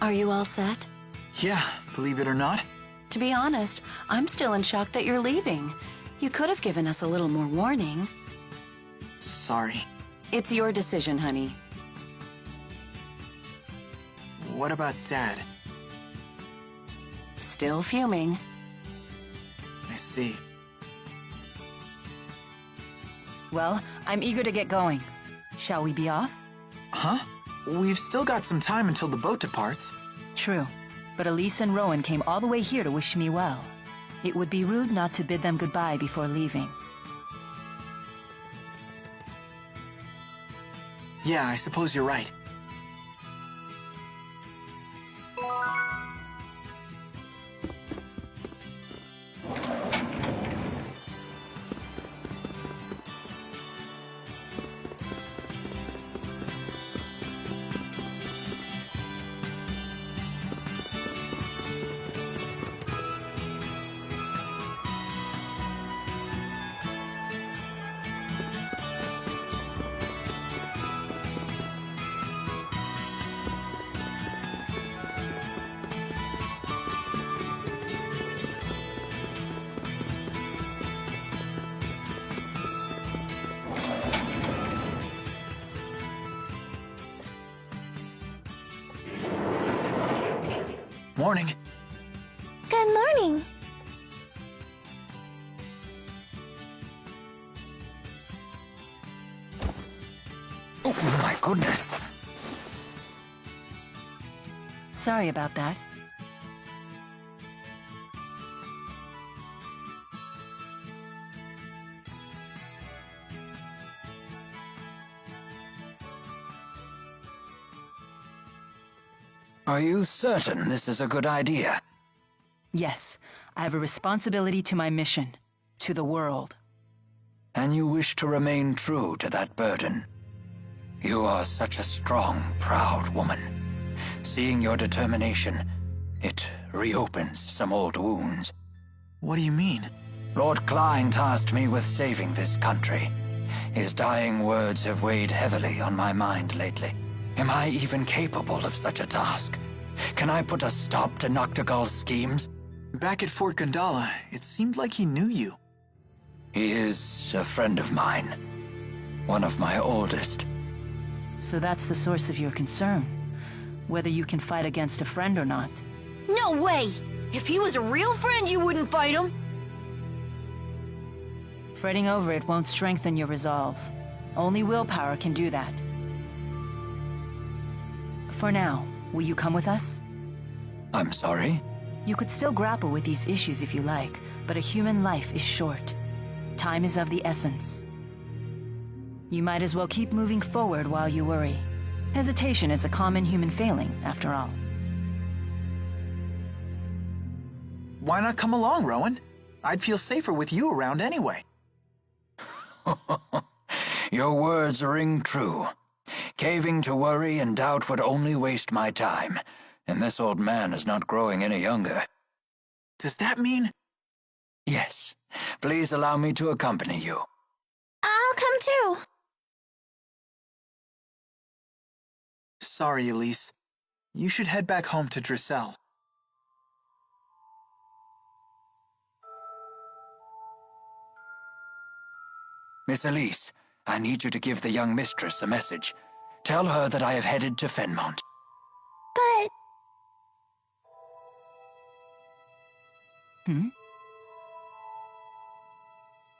Are you all set? Yeah, believe it or not. To be honest, I'm still in shock that you're leaving. You could have given us a little more warning. Sorry. It's your decision, honey. What about Dad? Still fuming. I see. Well, I'm eager to get going. Shall we be off? Huh? We've still got some time until the boat departs. True, but Elise and Rowan came all the way here to wish me well. It would be rude not to bid them goodbye before leaving. Yeah, I suppose you're right. Morning. Good morning. Oh, my goodness. Sorry about that. Are you certain this is a good idea? Yes, I have a responsibility to my mission, to the world. And you wish to remain true to that burden? You are such a strong, proud woman. Seeing your determination, it reopens some old wounds. What do you mean? Lord Klein tasked me with saving this country. His dying words have weighed heavily on my mind lately. Am I even capable of such a task? Can I put a stop to Noctigal's schemes? Back at Fort Gundala, it seemed like he knew you. He is a friend of mine. One of my oldest. So that's the source of your concern. Whether you can fight against a friend or not. No way! If he was a real friend, you wouldn't fight him. Fretting over it won't strengthen your resolve. Only willpower can do that. For now, will you come with us? I'm sorry? You could still grapple with these issues if you like, but a human life is short. Time is of the essence. You might as well keep moving forward while you worry. Hesitation is a common human failing, after all. Why not come along, Rowan? I'd feel safer with you around anyway. Your words ring true. Caving to worry and doubt would only waste my time, and this old man is not growing any younger. Does that mean... Yes. Please allow me to accompany you. I'll come too. Sorry, Elise. You should head back home to Drissel. Miss Elise, I need you to give the young mistress a message. Tell her that I have headed to Fenmont. But...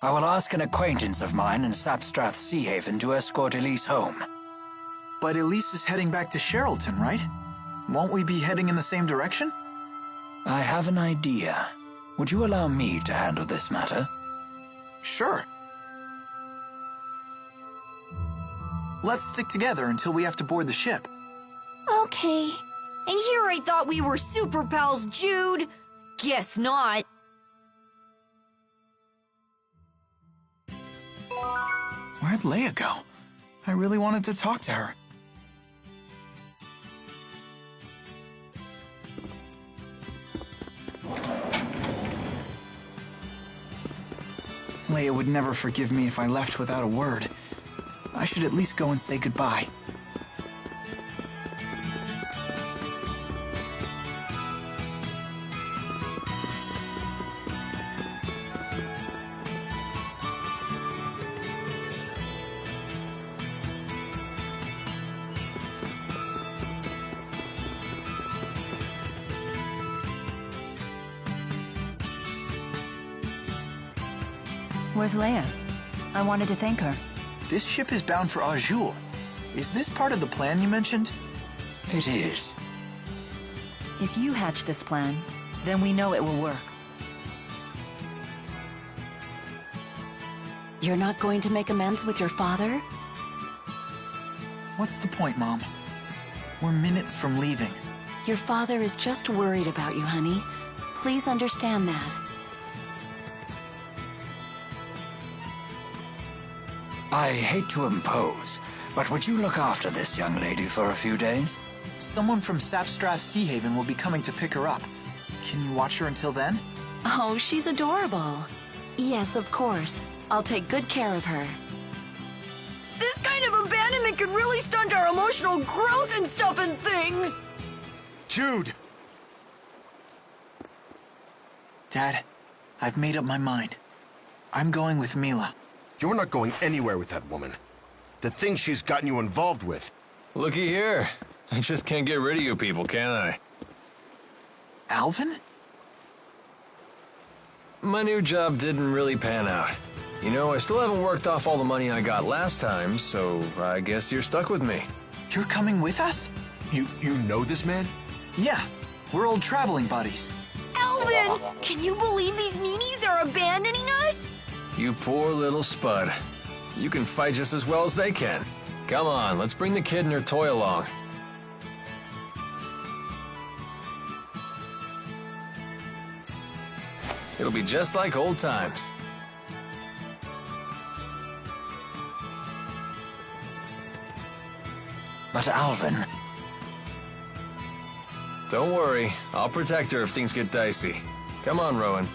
I will ask an acquaintance of mine in Sapstrath Sea Haven to escort Elise home. But Elise is heading back to Sherrilton, right? Won't we be heading in the same direction? I have an idea. Would you allow me to handle this matter? Sure. Let's stick together until we have to board the ship. Okay. And here I thought we were super pals, Jude. Guess not. Where'd Leia go? I really wanted to talk to her. Leia would never forgive me if I left without a word. I should at least go and say goodbye. Where's Leia? I wanted to thank her. This ship is bound for Azul. Is this part of the plan you mentioned? It is. If you hatch this plan, then we know it will work. You're not going to make amends with your father? What's the point, Mom? We're minutes from leaving. Your father is just worried about you, honey. Please understand that. I hate to impose, but would you look after this young lady for a few days? Someone from Sapstrath Sea Haven will be coming to pick her up. Can you watch her until then? Oh, she's adorable. Yes, of course. I'll take good care of her. This kind of abandonment could really stunt our emotional growth and stuff and things! Jude! Dad, I've made up my mind. I'm going with Mila. You're not going anywhere with that woman. The things she's gotten you involved with. Looky here. I just can't get rid of you people, can I? Alvin? My new job didn't really pan out. You know, I still haven't worked off all the money I got last time, so I guess you're stuck with me. You're coming with us? You know this man? Yeah, we're old traveling buddies. Alvin! Can you believe these meanies are abandoning us? You poor little spud. You can fight just as well as they can. Come on, let's bring the kid and her toy along. It'll be just like old times. But Alvin, Don't worry, I'll protect her if things get dicey. Come on, Rowan.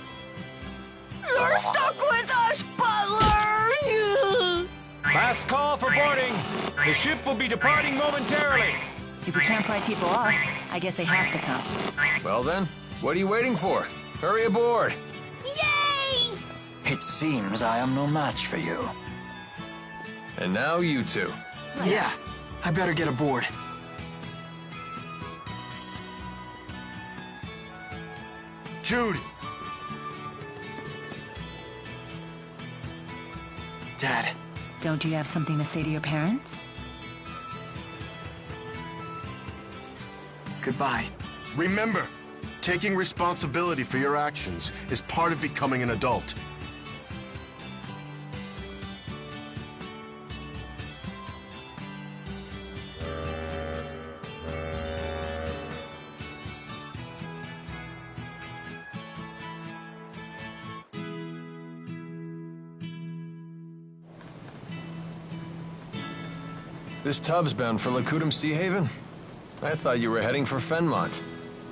You're stuck with us, Butler! Last call for boarding. The ship will be departing momentarily. If we can't pry people off, I guess they have to come. Well then, what are you waiting for? Hurry aboard. Yay! it seems I am no match for you. And now you two. Yeah, I better get aboard. Jude! Dad, Don't you have something to say to your parents? goodbye. Remember, taking responsibility for your actions is part of becoming an adult. This tub's bound for Lakudum Sea Haven? I thought you were heading for Fenmont.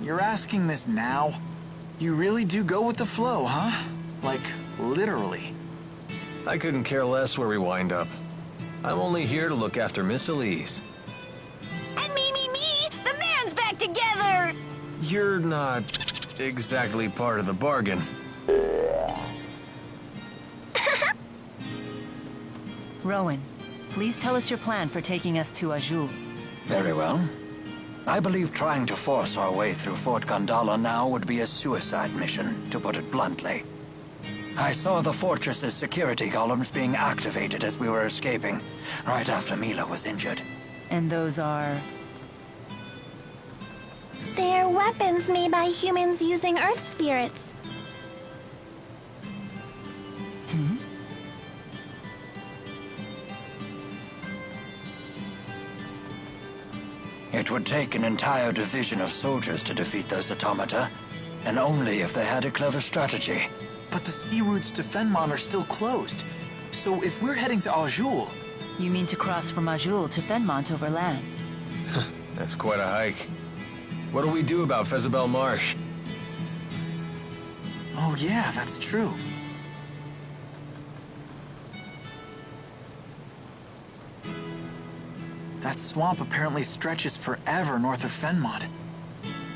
You're asking this now? You really do go with the flow, huh? Like, literally. I couldn't care less where we wind up. I'm only here to look after Miss Elise. And me, the band's back together! You're not exactly part of the bargain. Rowan, please tell us your plan for taking us to Azul. Very well. I believe trying to force our way through Fort Gondala now would be a suicide mission, to put it bluntly. I saw the fortress's security columns being activated as we were escaping, right after Mila was injured. And those are... They're weapons made by humans using Earth spirits. It would take an entire division of soldiers to defeat those automata, and only if they had a clever strategy. But the sea routes to Fenmont are still closed. So if we're heading to Azul... You mean to cross from Azul to Fenmont over land? That's quite a hike. What do we do about Fezabel Marsh? Oh yeah, that's true. That swamp apparently stretches forever north of Fenmont.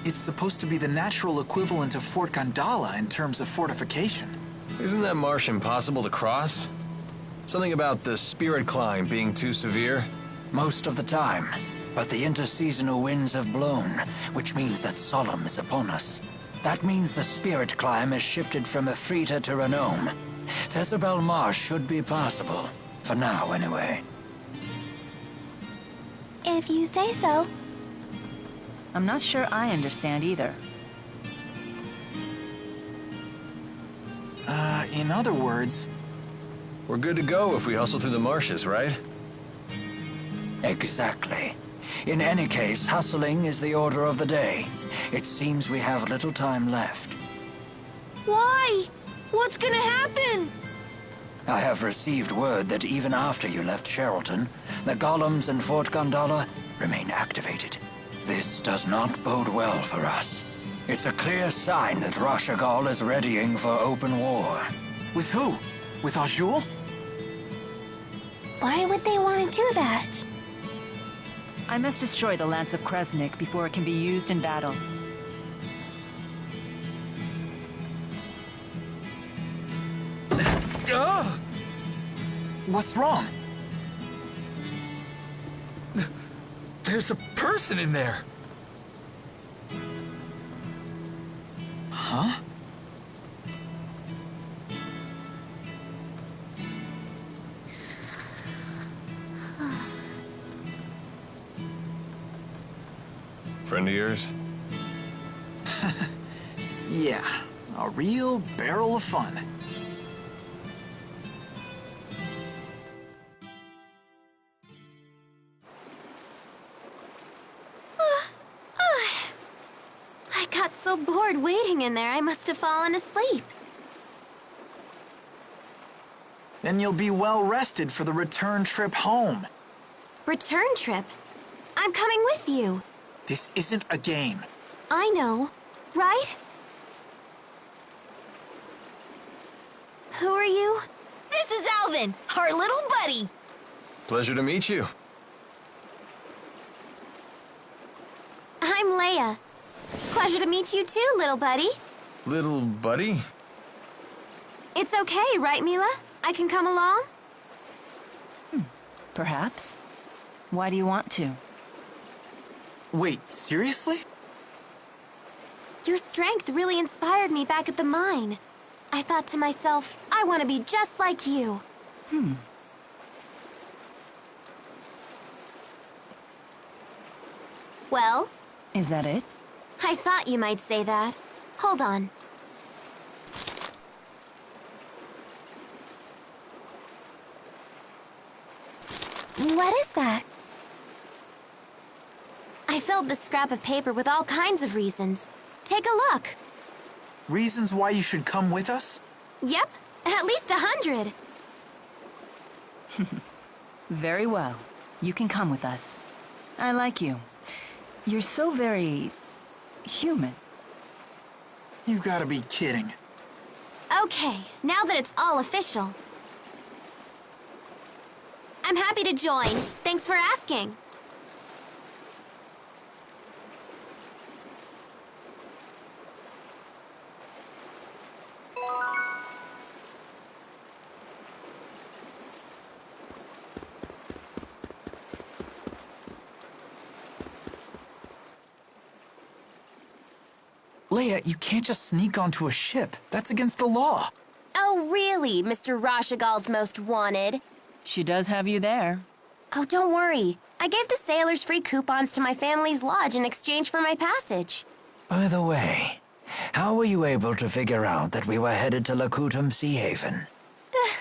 It's supposed to be the natural equivalent of Fort Gondala in terms of fortification. Isn't that marsh impossible to cross? Something about the spirit climb being too severe? Most of the time. But the interseasonal winds have blown, which means that Solemn is upon us. That means the spirit climb has shifted from Efrita to Renome. Thezabel Marsh should be passable. For now, anyway. If you say so. I'm not sure I understand either. In other words... We're good to go if we hustle through the marshes, right? Exactly. In any case, hustling is the order of the day. It seems we have little time left. Why? What's gonna happen? I have received word that even after you left Sherrilton, the golems in Fort Gondala remain activated. This does not bode well for us. It's a clear sign that Rashagal is readying for open war. With who? With Azul? Why would they want to do that? I must destroy the Lance of Kresnik before it can be used in battle. What's wrong? There's a person in there. Huh? Friend of yours? Yeah, a real barrel of fun. I got so bored waiting in there, I must have fallen asleep. Then you'll be well rested for the return trip home. Return trip? I'm coming with you. This isn't a game. I know, right? Who are you? This is Alvin, our little buddy. Pleasure to meet you. I'm Leia. Pleasure to meet you too, little buddy. Little buddy? It's okay, right, Mila? I can come along? Perhaps. Why do you want to? Wait, seriously? Your strength really inspired me back at the mine. I thought to myself, I want to be just like you. Well? Is that it? I thought you might say that. Hold on. What is that? I filled the scrap of paper with all kinds of reasons. Take a look. Reasons why you should come with us? Yep, at least 100. Very well. You can come with us. I like you. You're so very... human. You gotta be kidding. Okay, now that it's all official. I'm happy to join. Thanks for asking. Leia, you can't just sneak onto a ship. That's against the law. Oh, really, Mr. Rashagal's most wanted? She does have you there. Oh, don't worry. I gave the sailors free coupons to my family's lodge in exchange for my passage. By the way, how were you able to figure out that we were headed to Lakutum Sea Haven?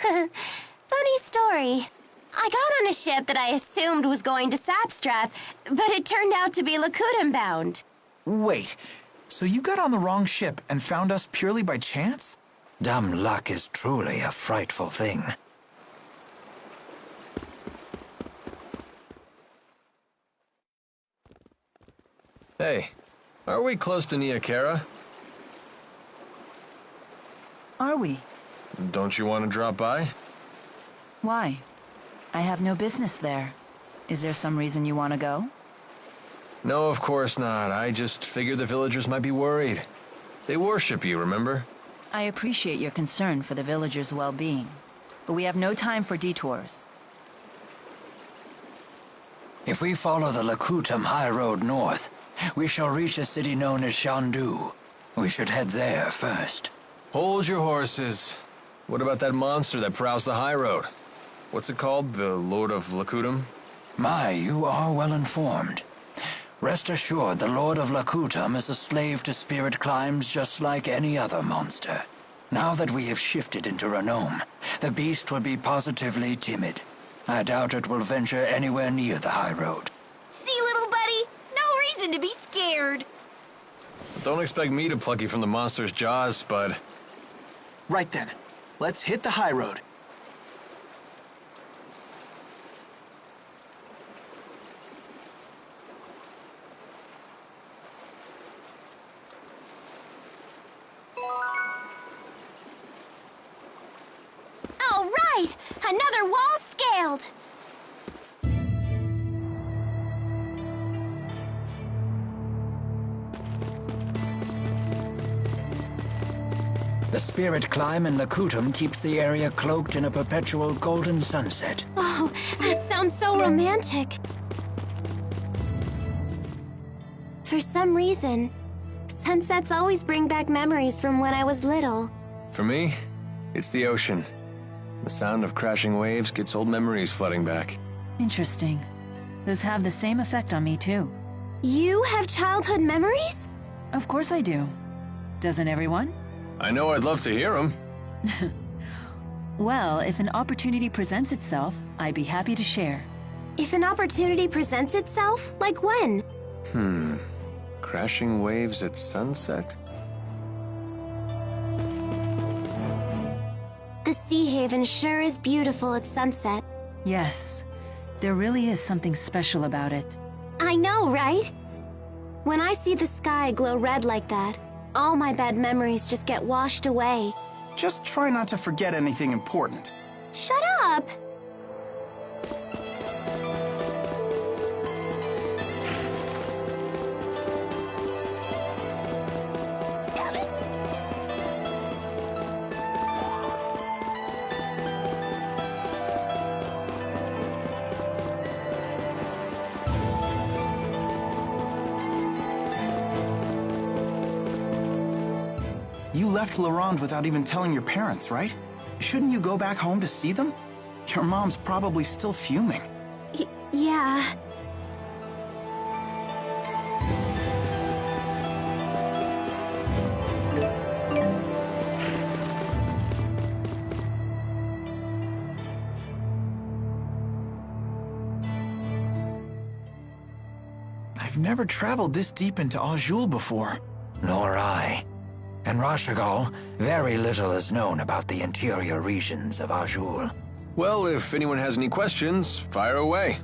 Funny story. I got on a ship that I assumed was going to Sapstrath, but it turned out to be Lakutum bound. Wait, so you got on the wrong ship and found us purely by chance? Dumb luck is truly a frightful thing. Hey, are we close to Niakara? Are we? Don't you want to drop by? Why? I have no business there. Is there some reason you want to go? No, of course not. I just figured the villagers might be worried. They worship you, remember? I appreciate your concern for the villagers' well-being, but we have no time for detours. If we follow the Lakutam High Road north, we shall reach a city known as Shandu. We should head there first. Hold your horses. What about that monster that prowls the high road? What's it called? The Lord of Lakutam? My, you are well informed. Rest assured, the Lord of Lakutam is a slave to spirit climbs just like any other monster. Now that we have shifted into Renome, the beast will be positively timid. I doubt it will venture anywhere near the high road. See, little buddy? No reason to be scared. Don't expect me to pluck you from the monster's jaws, Spud. Right then. Let's hit the high road. All right! Another wall scaled! The spirit climb in Lakutam keeps the area cloaked in a perpetual golden sunset. Oh, that sounds so romantic. For some reason, sunsets always bring back memories from when I was little. For me, it's the ocean. The sound of crashing waves gets old memories flooding back. Interesting. Those have the same effect on me, too. You have childhood memories? Of course I do. Doesn't everyone? I know I'd love to hear them. Well, if an opportunity presents itself, I'd be happy to share. If an opportunity presents itself, like when? Crashing waves at sunset? The Sea Haven sure is beautiful at sunset. Yes, there really is something special about it. I know, right? When I see the sky glow red like that, all my bad memories just get washed away. Just try not to forget anything important. Shut up! You left Laurent without even telling your parents, right? Shouldn't you go back home to see them? Your mom's probably still fuming. Yeah. I've never traveled this deep into Azul before. Nor I. In Rashagal, very little is known about the interior regions of Azul. Well, if anyone has any questions, fire away.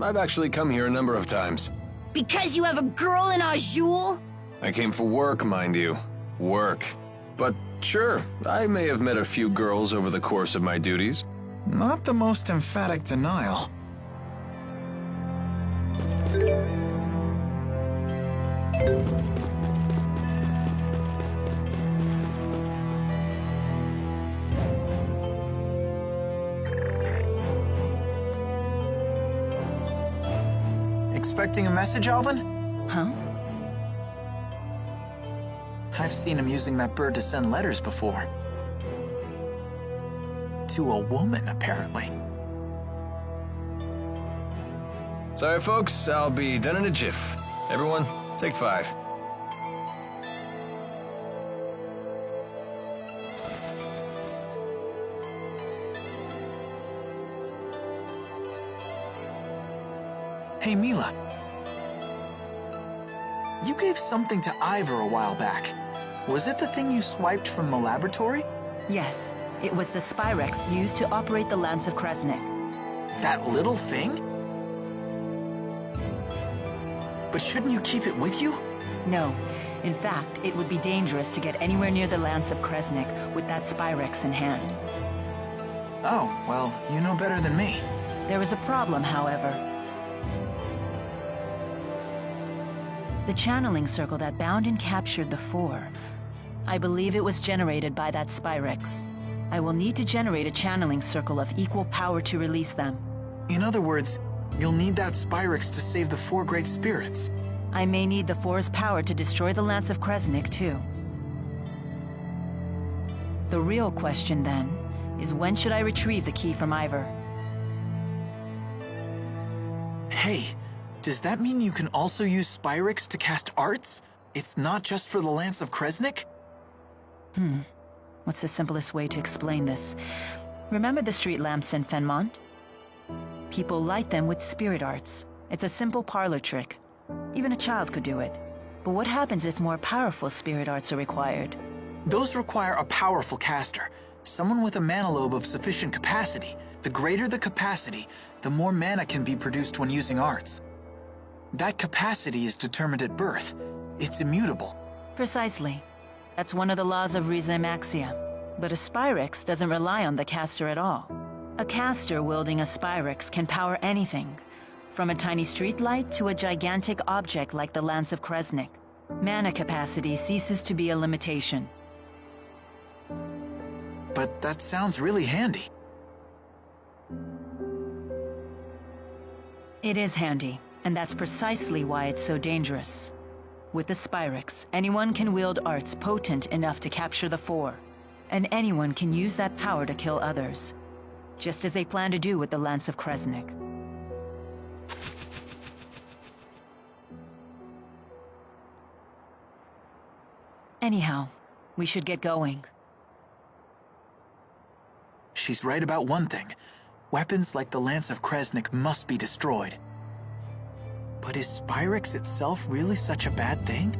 I've actually come here a number of times. Because you have a girl in Azul? I came for work, mind you. Work. But sure, I may have met a few girls over the course of my duties. Not the most emphatic denial. Expecting a message, Alvin? Huh? I've seen him using that bird to send letters before. To a woman, apparently. Sorry, folks, I'll be done in a jiff. Everyone, take 5. Hey, Mila. You gave something to Ivor a while back. Was it the thing you swiped from the laboratory? Yes, it was the Spyrex used to operate the Lance of Kresnik. That little thing? But shouldn't you keep it with you? No. In fact, it would be dangerous to get anywhere near the Lance of Kresnik with that Spyrex in hand. Oh, well, you know better than me. There is a problem, however. The channeling circle that bound and captured the Four. I believe it was generated by that Spyrex. I will need to generate a channeling circle of equal power to release them. In other words, you'll need that Spyrex to save the Four Great Spirits. I may need the Four's power to destroy the Lance of Kresnik, too. The real question, then, is when should I retrieve the key from Ivor? Hey, does that mean you can also use Spyrex to cast arts? It's not just for the Lance of Kresnik? What's the simplest way to explain this? Remember the street lamps in Fenmont? People light them with spirit arts. It's a simple parlor trick. Even a child could do it. But what happens if more powerful spirit arts are required? Those require a powerful caster, someone with a mana lobe of sufficient capacity. The greater the capacity, the more mana can be produced when using arts. That capacity is determined at birth. It's immutable. Precisely. That's one of the laws of Riza Maxia. But a Spyrex doesn't rely on the caster at all. A caster wielding a Spyrex can power anything, from a tiny streetlight to a gigantic object like the Lance of Kresnik. Mana capacity ceases to be a limitation. But that sounds really handy. It is handy, and that's precisely why it's so dangerous. With the Spyrex, anyone can wield arts potent enough to capture the Four, and anyone can use that power to kill others, just as they plan to do with the Lance of Kresnik. Anyhow, we should get going. She's right about one thing. Weapons like the Lance of Kresnik must be destroyed. But is Spyrex itself really such a bad thing?